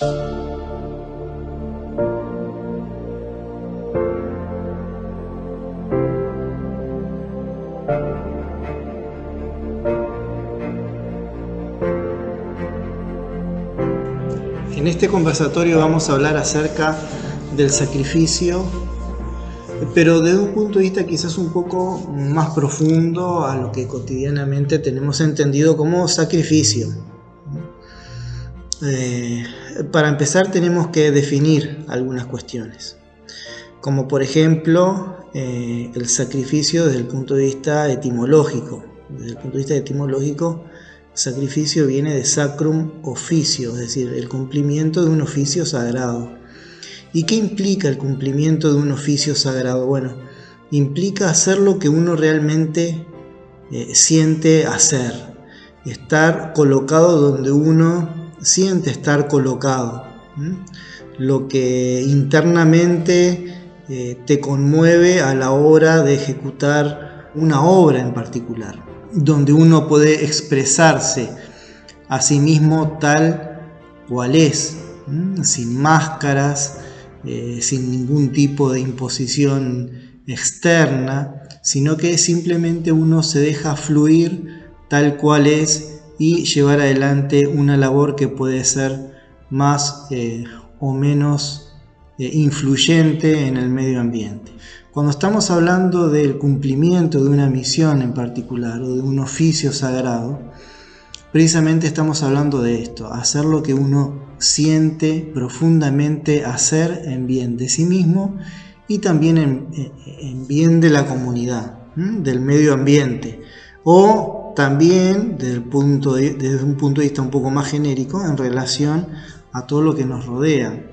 En este conversatorio vamos a hablar acerca del sacrificio, pero desde un punto de vista quizás un poco más profundo a lo que cotidianamente tenemos entendido como sacrificio. Para empezar tenemos que definir algunas cuestiones, como por ejemplo el sacrificio desde el punto de vista etimológico. Desde el punto de vista etimológico, sacrificio viene de sacrum officio, es decir, el cumplimiento de un oficio sagrado. ¿Y qué implica el cumplimiento de un oficio sagrado? Bueno, implica hacer lo que uno realmente siente hacer, estar colocado donde uno siente estar colocado, lo que internamente te conmueve a la hora de ejecutar una obra en particular, donde uno puede expresarse a sí mismo tal cual es, sin máscaras, sin ningún tipo de imposición externa, sino que simplemente uno se deja fluir tal cual es y llevar adelante una labor que puede ser más o menos influyente en el medio ambiente. Cuando estamos hablando del cumplimiento de una misión en particular o de un oficio sagrado, precisamente estamos hablando de esto, hacer lo que uno siente profundamente hacer en bien de sí mismo y también en bien de la comunidad, del medio ambiente, o también desde un punto de vista un poco más genérico en relación a todo lo que nos rodea.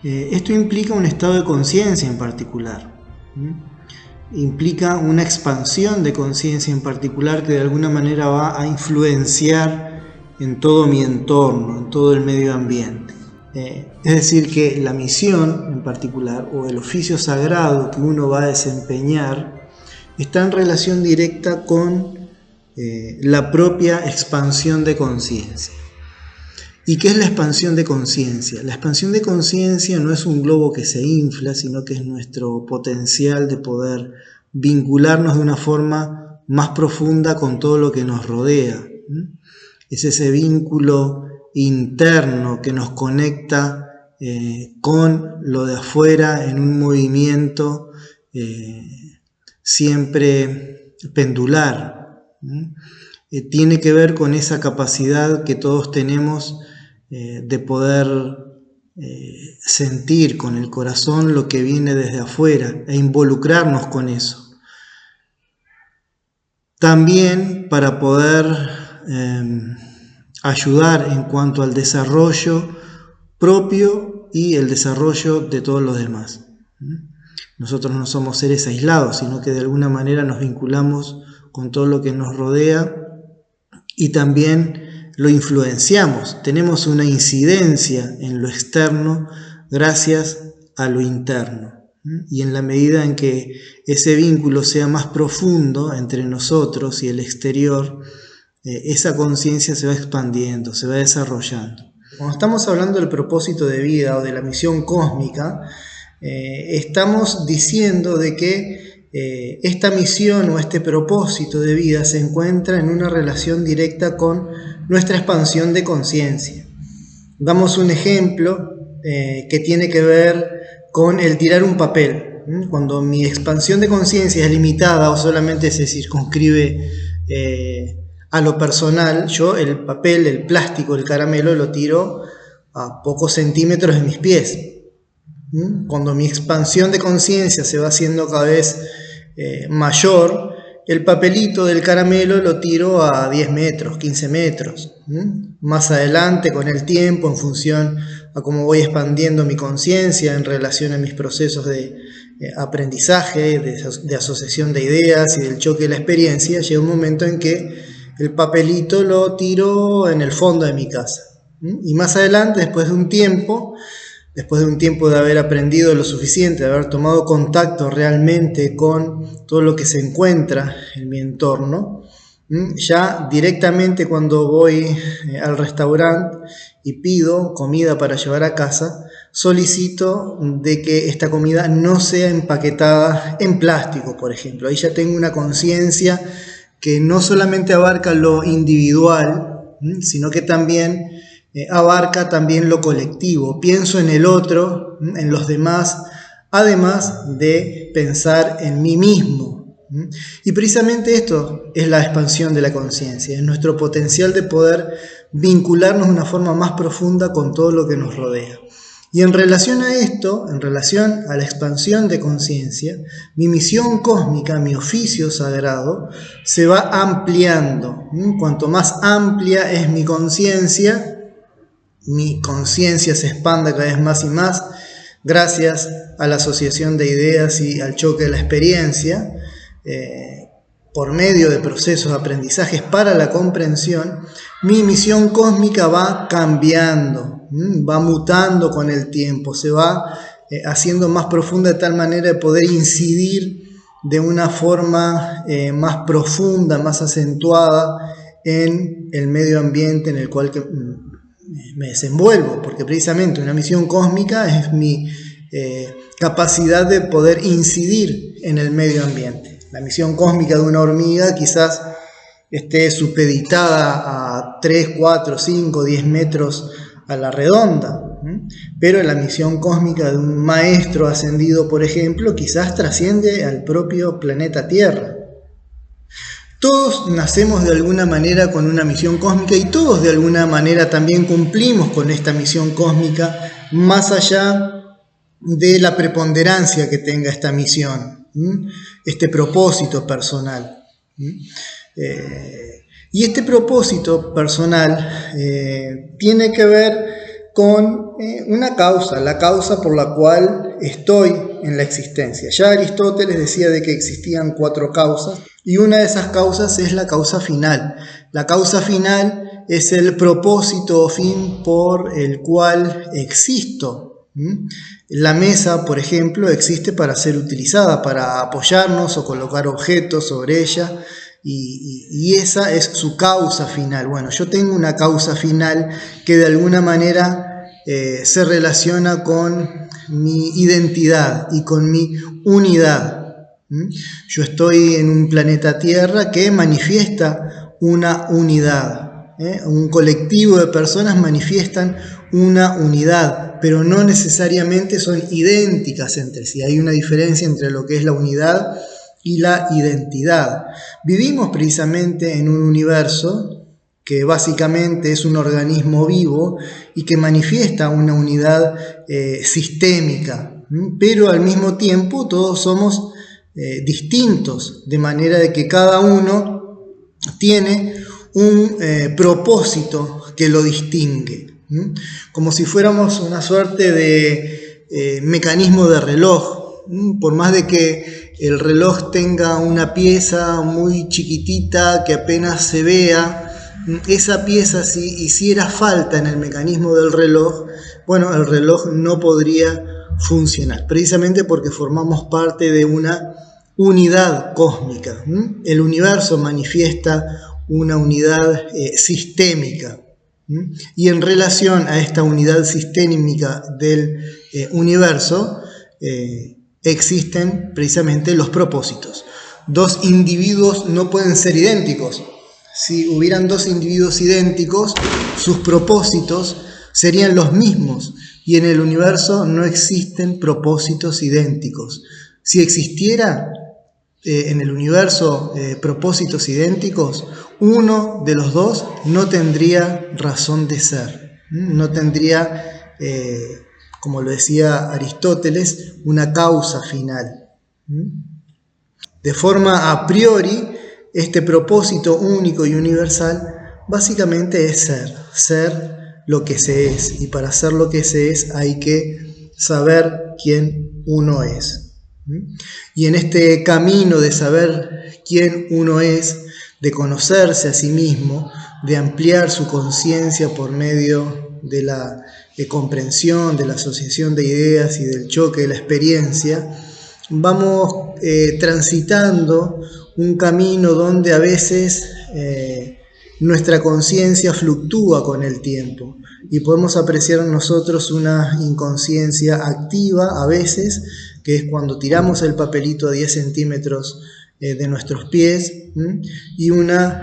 Esto implica un estado de conciencia en particular, implica una expansión de conciencia en particular que de alguna manera va a influenciar en todo mi entorno, en todo el medio ambiente. Es decir, que la misión en particular o el oficio sagrado que uno va a desempeñar está en relación directa con la propia expansión de conciencia. ¿Y qué es la expansión de conciencia? La expansión de conciencia no es un globo que se infla, sino que es nuestro potencial de poder vincularnos de una forma más profunda con todo lo que nos rodea. Es ese vínculo interno que nos conecta con lo de afuera en un movimiento siempre pendular. Tiene que ver con esa capacidad que todos tenemos de poder sentir con el corazón lo que viene desde afuera e involucrarnos con eso. También para poder ayudar en cuanto al desarrollo propio y el desarrollo de todos los demás. Nosotros no somos seres aislados, sino que de alguna manera nos vinculamos con todo lo que nos rodea y también lo influenciamos, tenemos una incidencia en lo externo gracias a lo interno. Y en la medida en que ese vínculo sea más profundo entre nosotros y el exterior, esa conciencia se va expandiendo, se va desarrollando. Cuando estamos hablando del propósito de vida o de la misión cósmica, estamos diciendo de que esta misión o este propósito de vida se encuentra en una relación directa con nuestra expansión de conciencia. Damos un ejemplo que tiene que ver con el tirar un papel. Cuando mi expansión de conciencia es limitada o solamente se circunscribe a lo personal, yo el papel, el plástico, el caramelo lo tiro a pocos centímetros de mis pies. Cuando mi expansión de conciencia se va haciendo cada vez mayor, el papelito del caramelo lo tiro a 10 metros, 15 metros. Más adelante, con el tiempo, en función a cómo voy expandiendo mi conciencia en relación a mis procesos de aprendizaje, de asociación de ideas y del choque de la experiencia, llega un momento en que el papelito lo tiro en el fondo de mi casa. Y más adelante, después de un tiempo de haber aprendido lo suficiente, de haber tomado contacto realmente con todo lo que se encuentra en mi entorno, Ya directamente cuando voy al restaurante y pido comida para llevar a casa, solicito de que esta comida no sea empaquetada en plástico, por ejemplo. Ahí ya tengo una conciencia que no solamente abarca lo individual, sino que también abarca también lo colectivo. Pienso en el otro, en los demás, además de pensar en mí mismo. Y precisamente esto es la expansión de la conciencia, es nuestro potencial de poder vincularnos de una forma más profunda con todo lo que nos rodea. Y en relación a esto, en relación a la expansión de conciencia, mi misión cósmica, mi oficio sagrado, se va ampliando. Cuanto más amplia es mi conciencia se expande cada vez más y más, gracias a la asociación de ideas y al choque de la experiencia, por medio de procesos de aprendizajes para la comprensión, mi misión cósmica va cambiando, va mutando con el tiempo, se va haciendo más profunda de tal manera de poder incidir de una forma más profunda, más acentuada en el medio ambiente en el cual me desenvuelvo, porque precisamente una misión cósmica es mi capacidad de poder incidir en el medio ambiente. La misión cósmica de una hormiga quizás esté supeditada a 3, 4, 5, 10 metros a la redonda, pero la misión cósmica de un maestro ascendido, por ejemplo, quizás trasciende al propio planeta Tierra. Todos nacemos de alguna manera con una misión cósmica y todos de alguna manera también cumplimos con esta misión cósmica, más allá de la preponderancia que tenga esta misión, este propósito personal. Y este propósito personal tiene que ver con una causa, la causa por la cual estoy en la existencia. Ya Aristóteles decía de que existían 4 causas y una de esas causas es la causa final. La causa final es el propósito o fin por el cual existo. La mesa, por ejemplo, existe para ser utilizada, para apoyarnos o colocar objetos sobre ella, y esa es su causa final. Bueno, yo tengo una causa final que de alguna manera se relaciona con mi identidad y con mi unidad. Yo estoy en un planeta Tierra que manifiesta una unidad. Un colectivo de personas manifiestan una unidad, pero no necesariamente son idénticas entre sí. Hay una diferencia entre lo que es la unidad y la identidad. Vivimos precisamente en un universo que básicamente es un organismo vivo y que manifiesta una unidad sistémica, pero al mismo tiempo todos somos distintos, de manera de que cada uno tiene un propósito que lo distingue, como si fuéramos una suerte de mecanismo de reloj. Por más de que el reloj tenga una pieza muy chiquitita que apenas se vea, esa pieza, si hiciera falta en el mecanismo del reloj, bueno, el reloj no podría funcionar, precisamente porque formamos parte de una unidad cósmica. El universo manifiesta una unidad sistémica, y en relación a esta unidad sistémica del universo existen precisamente los propósitos. 2 individuos no pueden ser idénticos. Si hubieran 2 individuos idénticos, sus propósitos serían los mismos, y en el universo no existen propósitos idénticos. Si existiera en el universo propósitos idénticos, uno de los 2 no tendría razón de ser, no tendría, como lo decía Aristóteles, una causa final. De forma a priori, este propósito único y universal básicamente es ser lo que se es, y para ser lo que se es hay que saber quién uno es. Y en este camino de saber quién uno es, de conocerse a sí mismo, de ampliar su conciencia por medio de la comprensión, de la asociación de ideas y del choque de la experiencia, vamos transitando un camino donde a veces nuestra conciencia fluctúa con el tiempo y podemos apreciar en nosotros una inconsciencia activa a veces, que es cuando tiramos el papelito a 10 centímetros de nuestros pies, y una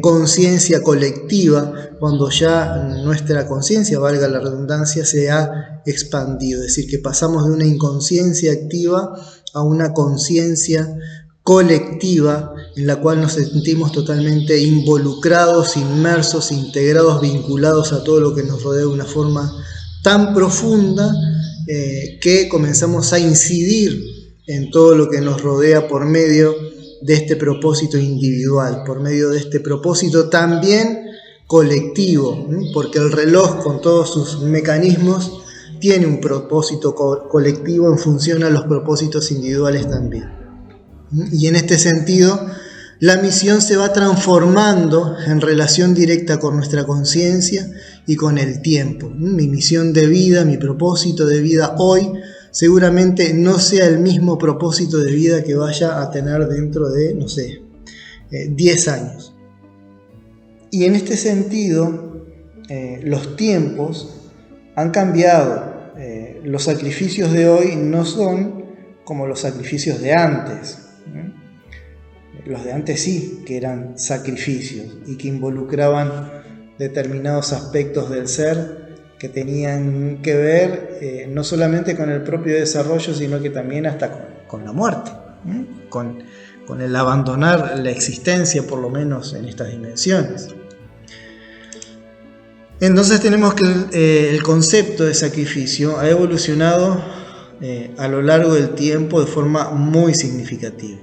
conciencia colectiva cuando ya nuestra conciencia, valga la redundancia, se ha expandido, es decir, que pasamos de una inconsciencia activa a una conciencia colectiva en la cual nos sentimos totalmente involucrados, inmersos, integrados, vinculados a todo lo que nos rodea de una forma tan profunda que comenzamos a incidir en todo lo que nos rodea por medio de este propósito individual, por medio de este propósito también colectivo, porque el reloj con todos sus mecanismos tiene un propósito colectivo en función a los propósitos individuales también. Y en este sentido, la misión se va transformando en relación directa con nuestra conciencia y con el tiempo. Mi misión de vida, mi propósito de vida hoy, seguramente no sea el mismo propósito de vida que vaya a tener dentro de, 10 años. Y en este sentido, los tiempos han cambiado. Los sacrificios de hoy no son como los sacrificios de antes. Los de antes sí, que eran sacrificios y que involucraban determinados aspectos del ser que tenían que ver no solamente con el propio desarrollo, sino que también hasta con la muerte, con el abandonar la existencia, por lo menos en estas dimensiones. Entonces tenemos que el concepto de sacrificio ha evolucionado a lo largo del tiempo de forma muy significativa.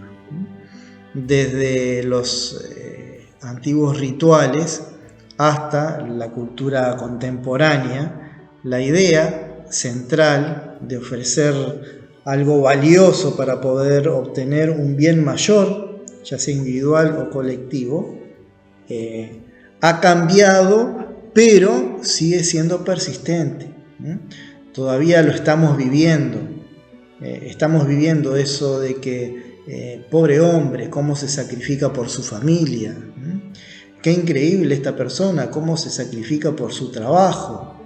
Desde los antiguos rituales hasta la cultura contemporánea, la idea central de ofrecer algo valioso para poder obtener un bien mayor, ya sea individual o colectivo, ha cambiado, pero sigue siendo persistente. Todavía lo estamos viviendo. Estamos viviendo eso de que pobre hombre, cómo se sacrifica por su familia. Qué increíble esta persona, cómo se sacrifica por su trabajo,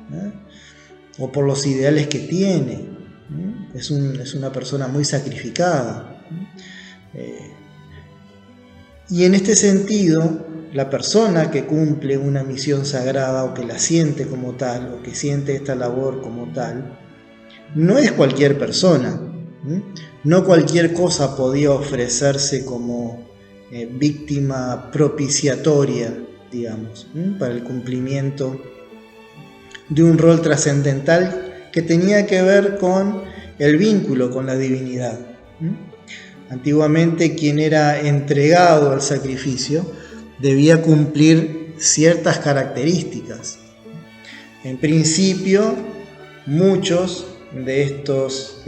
o por los ideales que tiene. Es una persona muy sacrificada. Y en este sentido, la persona que cumple una misión sagrada o que la siente como tal, o que siente esta labor como tal, no es cualquier persona. No cualquier cosa podía ofrecerse como víctima propiciatoria, digamos, para el cumplimiento de un rol trascendental que tenía que ver con el vínculo con la divinidad. Antiguamente, quien era entregado al sacrificio debía cumplir ciertas características. En principio, muchos de estos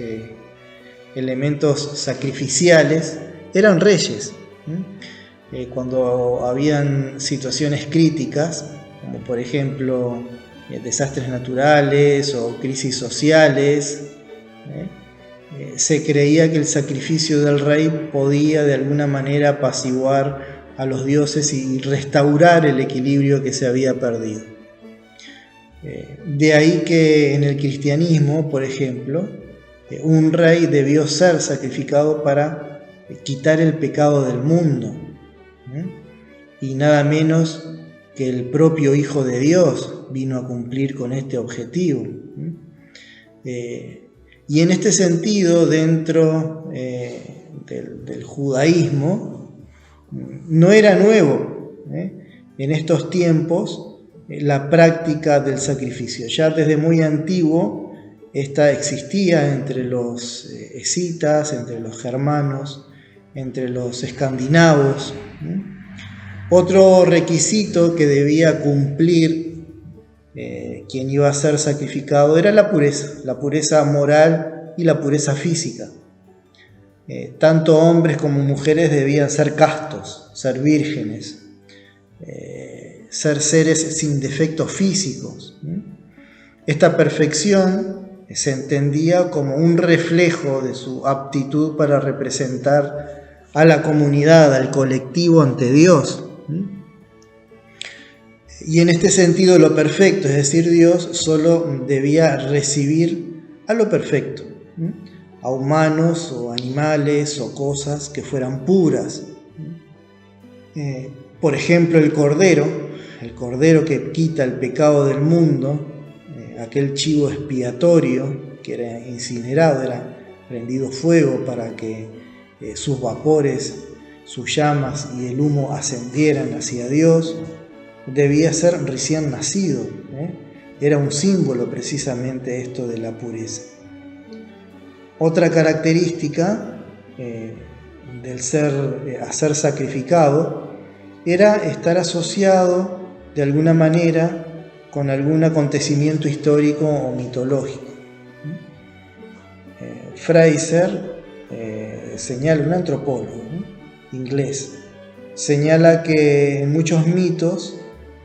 elementos sacrificiales eran reyes. Cuando habían situaciones críticas, como por ejemplo desastres naturales o crisis sociales, se creía que el sacrificio del rey podía de alguna manera apaciguar a los dioses y restaurar el equilibrio que se había perdido. De ahí que en el cristianismo, por ejemplo, un rey debió ser sacrificado para quitar el pecado del mundo, y nada menos que el propio Hijo de Dios vino a cumplir con este objetivo. Y en este sentido, dentro del judaísmo, no era nuevo en estos tiempos la práctica del sacrificio. Ya desde muy antiguo esta existía entre los escitas, entre los germanos, entre los escandinavos. Otro requisito que debía cumplir quien iba a ser sacrificado era la pureza moral y la pureza física. Tanto hombres como mujeres debían ser castos, ser vírgenes, ser seres sin defectos físicos. Esta perfección se entendía como un reflejo de su aptitud para representar a la comunidad, al colectivo ante Dios. Y en este sentido lo perfecto, es decir, Dios solo debía recibir a lo perfecto, a humanos o animales o cosas que fueran puras. Por ejemplo, el cordero que quita el pecado del mundo, aquel chivo expiatorio que era incinerado, era prendido fuego para que sus vapores, sus llamas y el humo ascendieran hacia Dios, debía ser recién nacido. Era un símbolo precisamente esto de la pureza. Otra característica del ser sacrificado era estar asociado de alguna manera con algún acontecimiento histórico o mitológico. Fraser señala, un antropólogo inglés, señala que en muchos mitos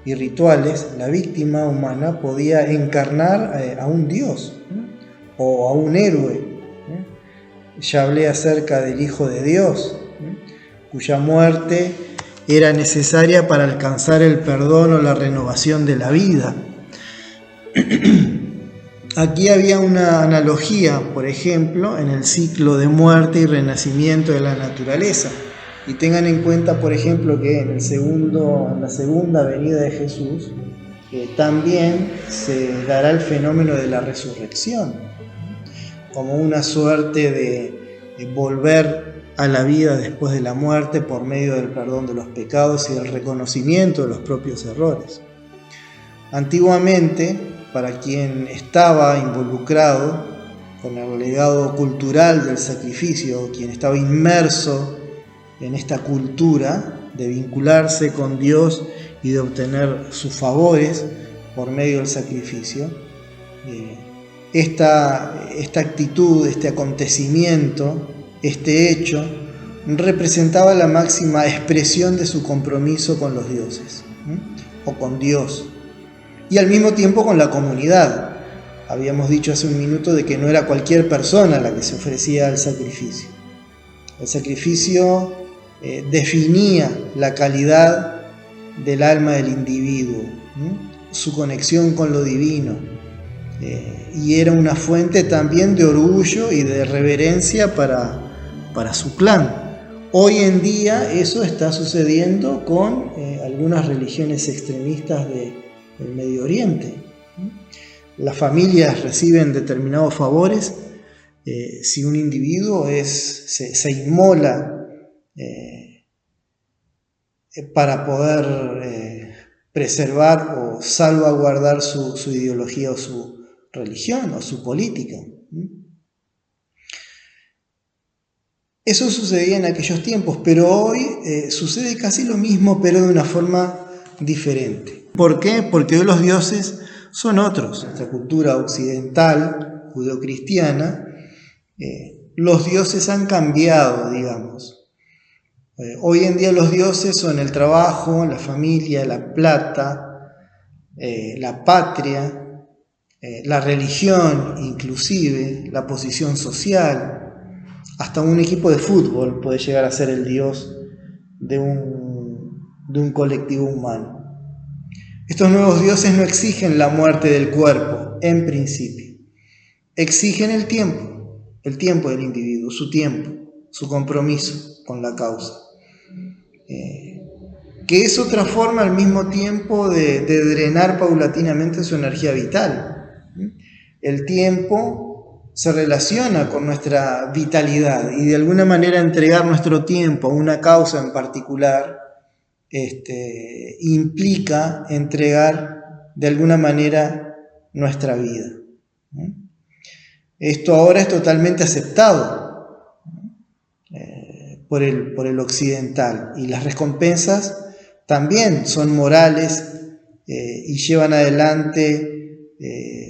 y rituales la víctima humana podía encarnar a un dios o a un héroe. Ya hablé acerca del Hijo de Dios, cuya muerte era necesaria para alcanzar el perdón o la renovación de la vida. Aquí había una analogía, por ejemplo, en el ciclo de muerte y renacimiento de la naturaleza. Y tengan en cuenta, por ejemplo, que en la segunda venida de Jesús también se dará el fenómeno de la resurrección, como una suerte de volver a la vida después de la muerte por medio del perdón de los pecados y del reconocimiento de los propios errores. Antiguamente, para quien estaba involucrado con el legado cultural del sacrificio, quien estaba inmerso en esta cultura de vincularse con Dios y de obtener sus favores por medio del sacrificio, esta actitud, este acontecimiento, este hecho, representaba la máxima expresión de su compromiso con los dioses, o con Dios, y al mismo tiempo con la comunidad. Habíamos dicho hace un minuto de que no era cualquier persona la que se ofrecía al sacrificio. El sacrificio definía la calidad del alma del individuo, su conexión con lo divino, y era una fuente también de orgullo y de reverencia para su clan. Hoy en día eso está sucediendo con algunas religiones extremistas del Medio Oriente. Las familias reciben determinados favores si un individuo se inmola para poder preservar o salvaguardar su ideología o su religión o su política. Eso sucedía en aquellos tiempos, pero hoy sucede casi lo mismo, pero de una forma diferente. ¿Por qué? Porque hoy los dioses son otros. En nuestra cultura occidental, judeocristiana, los dioses han cambiado, digamos. Hoy en día los dioses son el trabajo, la familia, la plata, la patria, la religión inclusive, la posición social. Hasta un equipo de fútbol puede llegar a ser el dios de un colectivo humano. Estos nuevos dioses no exigen la muerte del cuerpo, en principio. Exigen el tiempo del individuo, su tiempo, su compromiso con la causa. Que es otra forma al mismo tiempo de drenar paulatinamente su energía vital. El tiempo se relaciona con nuestra vitalidad y de alguna manera entregar nuestro tiempo a una causa en particular implica entregar de alguna manera nuestra vida. Esto ahora es totalmente aceptado por el occidental, y las recompensas también son morales y llevan adelante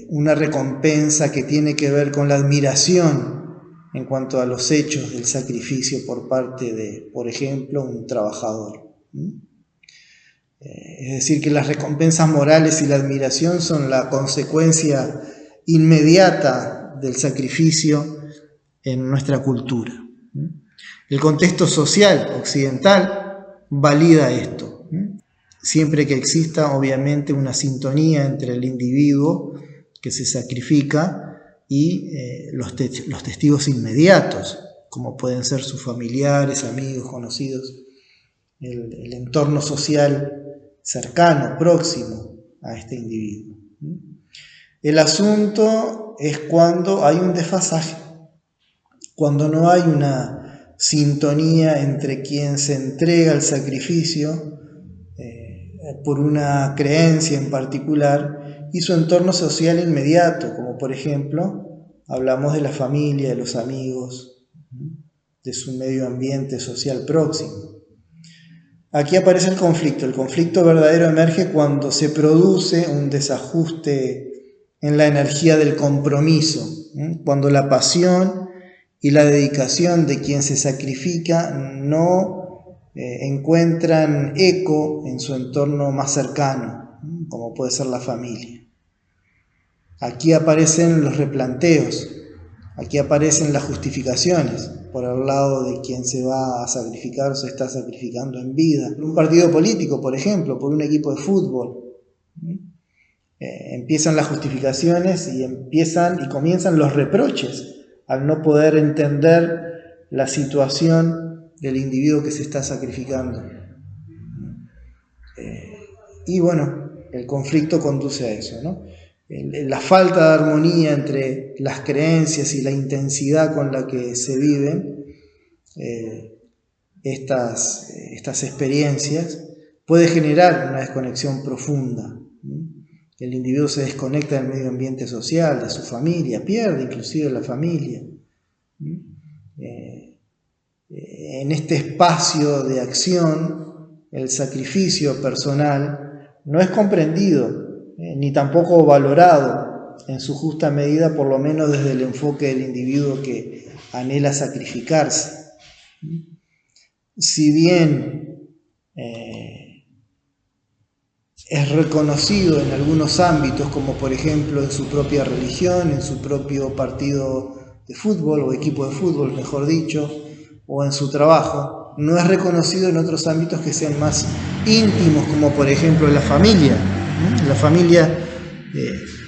una recompensa que tiene que ver con la admiración en cuanto a los hechos del sacrificio por parte de, por ejemplo, un trabajador. Es decir, que las recompensas morales y la admiración son la consecuencia inmediata del sacrificio en nuestra cultura. El contexto social occidental valida esto. siempre que exista obviamente una sintonía entre el individuo que se sacrifica y los testigos inmediatos, como pueden ser sus familiares, amigos, conocidos, el entorno social cercano, próximo a este individuo. El asunto es cuando hay un desfasaje, cuando no hay una sintonía entre quien se entrega al sacrificio por una creencia en particular y su entorno social inmediato, como por ejemplo hablamos de la familia, de los amigos, de su medio ambiente social próximo. Aquí aparece el conflicto. El conflicto verdadero emerge cuando se produce un desajuste en la energía del compromiso, cuando la pasión y la dedicación de quien se sacrifica no encuentran eco en su entorno más cercano, como puede ser la familia. Aquí aparecen los replanteos, aquí aparecen las justificaciones por el lado de quien se va a sacrificar o se está sacrificando en vida. Por un partido político, por ejemplo, por un equipo de fútbol. Empiezan las justificaciones y comienzan los reproches al no poder entender la situación del individuo que se está sacrificando. Y bueno, el conflicto conduce a eso, ¿no? La falta de armonía entre las creencias y la intensidad con la que se viven estas experiencias puede generar una desconexión profunda. El individuo se desconecta del medio ambiente social, de su familia, pierde inclusive la familia. En este espacio de acción, el sacrificio personal no es comprendido ni tampoco valorado en su justa medida, por lo menos desde el enfoque del individuo que anhela sacrificarse. Si bien es reconocido en algunos ámbitos, como por ejemplo en su propia religión, en su propio partido de fútbol o equipo de fútbol, mejor dicho, o en su trabajo, no es reconocido en otros ámbitos que sean más íntimos, como por ejemplo la familia. La familia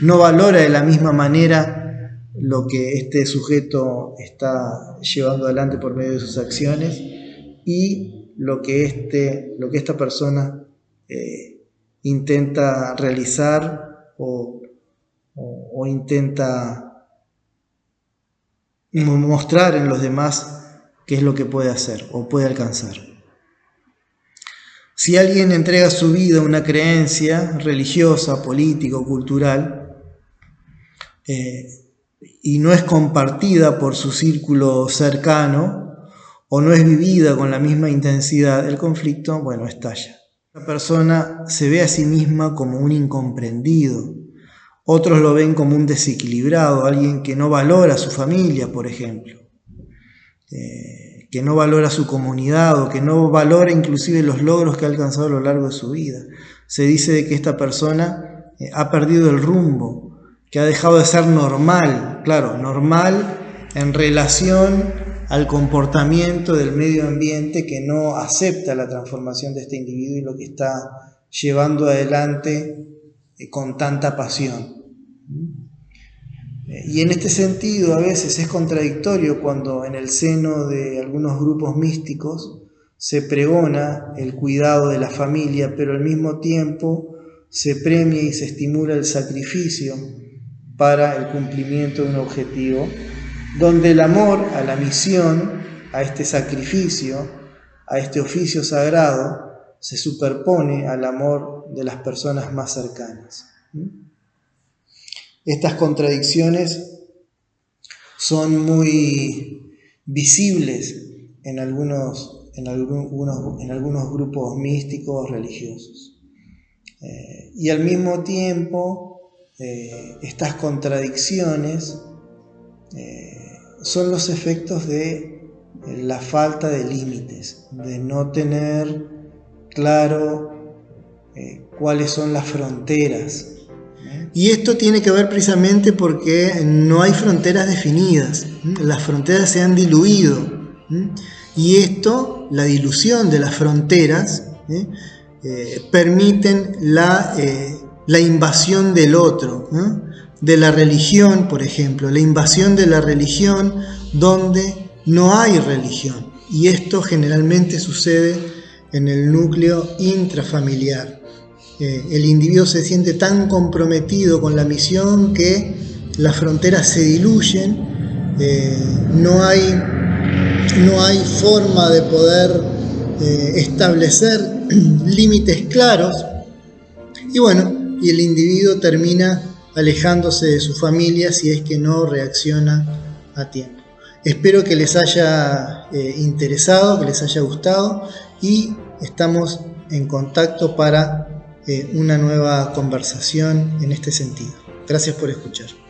no valora de la misma manera lo que este sujeto está llevando adelante por medio de sus acciones y lo que esta persona intenta realizar o intenta mostrar en los demás qué es lo que puede hacer o puede alcanzar. Si alguien entrega su vida a una creencia religiosa, política o cultural y no es compartida por su círculo cercano o no es vivida con la misma intensidad, el conflicto, estalla. La persona se ve a sí misma como un incomprendido. Otros lo ven como un desequilibrado, alguien que no valora a su familia, por ejemplo. Que no valora su comunidad o que no valora inclusive los logros que ha alcanzado a lo largo de su vida. Se dice de que esta persona ha perdido el rumbo, que ha dejado de ser normal, claro, normal en relación al comportamiento del medio ambiente que no acepta la transformación de este individuo y lo que está llevando adelante con tanta pasión. Y en este sentido a veces es contradictorio cuando en el seno de algunos grupos místicos se pregona el cuidado de la familia, pero al mismo tiempo se premia y se estimula el sacrificio para el cumplimiento de un objetivo, donde el amor a la misión, a este sacrificio, a este oficio sagrado, se superpone al amor de las personas más cercanas. Estas contradicciones son muy visibles en algunos grupos místicos religiosos. Y al mismo tiempo, estas contradicciones son los efectos de la falta de límites, de no tener claro cuáles son las fronteras. Y esto tiene que ver precisamente porque no hay fronteras definidas, las fronteras se han diluido, y esto, la dilución de las fronteras, permiten la invasión del otro, ¿no? De la religión, por ejemplo, la invasión de la religión donde no hay religión. Y esto generalmente sucede en el núcleo intrafamiliar. El individuo se siente tan comprometido con la misión que las fronteras se diluyen, no hay forma de poder establecer límites claros, y bueno, y el individuo termina alejándose de su familia si es que no reacciona a tiempo. Espero que les haya interesado, que les haya gustado, y estamos en contacto para una nueva conversación en este sentido. Gracias por escuchar.